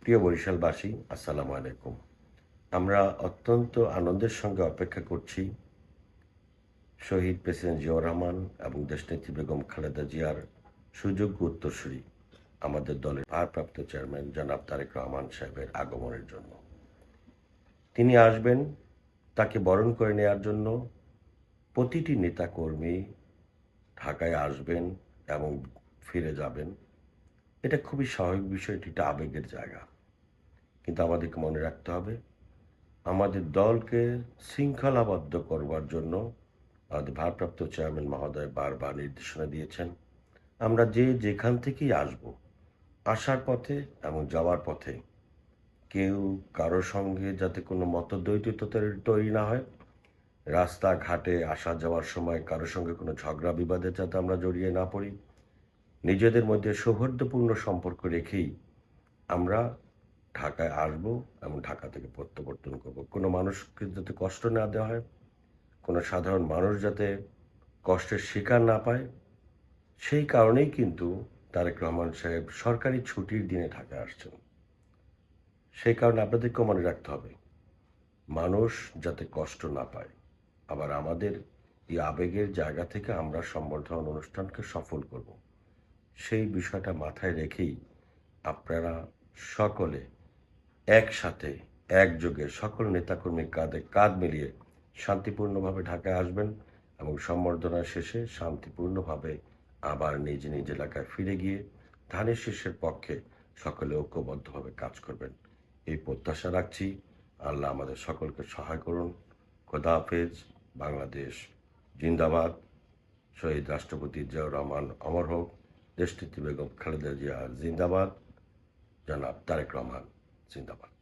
প্রিয় বরিশালবাসী, আসসালামু আলাইকুম। আমরা অত্যন্ত আনন্দের সঙ্গে অপেক্ষা করছি শহীদ প্রেসিডেন্ট জিয়াউর রহমান এবং দেশনেত্রী বেগম খালেদা জিয়ার সুযোগ্য উত্তরসূরি আমাদের দলের ভারপ্রাপ্ত চেয়ারম্যান জনাব তারেক রহমান সাহেবের আগমনের জন্য। তিনি আসবেন, তাকে বরণ করে নেওয়ার জন্য প্রতিটি নেতাকর্মী ঢাকায় আসবেন এবং ফিরে যাবেন। এটা খুবই স্বাভাবিক বিষয়, এটি একটা আবেগের জায়গা। কিন্তু আমাদেরকে মনে রাখতে হবে, আমাদের দলকে শৃঙ্খলাবদ্ধ করবার জন্য আমাদের ভারপ্রাপ্ত চেয়ারম্যান মহোদয় বারবার নির্দেশনা দিয়েছেন। আমরা যে যেখান থেকেই আসব, আসার পথে এবং যাওয়ার পথে কেউ কারো সঙ্গে যাতে কোনো মতদ্বৈততা তৈরি না হয়, রাস্তাঘাটে আসা যাওয়ার সময় কারোর সঙ্গে কোনো ঝগড়া বিবাদে যাতে আমরা জড়িয়ে না পড়ি, নিজেদের মধ্যে সৌহার্দ্যপূর্ণ সম্পর্ক রেখেই আমরা ঢাকায় আসব এবং ঢাকা থেকে প্রত্যাবর্তন করব। কোনো মানুষকে যাতে কষ্ট না দেওয়া হয়, কোনো সাধারণ মানুষ যাতে কষ্টের শিকার না পায়, সেই কারণেই কিন্তু তারেক রহমান সাহেব সরকারি ছুটির দিনে ঢাকায় আসছেন। সেই কারণে আপনাদেরকেও মনে রাখতে হবে, মানুষ যাতে কষ্ট না পায়। আবার আমাদের এই আবেগের জায়গা থেকে আমরা সংবর্ধনা অনুষ্ঠানকে সফল করব, সেই বিষয়টা মাথায় রেখেই আপনারা সকলে একসাথে একযোগে সকল নেতাকর্মী কাঁধে কাঁধ মিলিয়ে শান্তিপূর্ণভাবে ঢাকায় আসবেন এবং সম্বর্ধনা শেষে শান্তিপূর্ণভাবে আবার নিজ নিজ এলাকায় ফিরে গিয়ে ধানের শীষের পক্ষে সকলে ঐক্যবদ্ধভাবে কাজ করবেন, এই প্রত্যাশা রাখছি। আল্লাহ আমাদের সকলকে সহায় করুন। খোদা হাফেজ। বাংলাদেশ জিন্দাবাদ। শহীদ রাষ্ট্রপতি জিয়াউর রহমান অমর হোক। দেশনেত্রী বেগম খালেদা জিয়া জিন্দাবাদ। জনাব তারেক রহমান জিন্দাবাদ।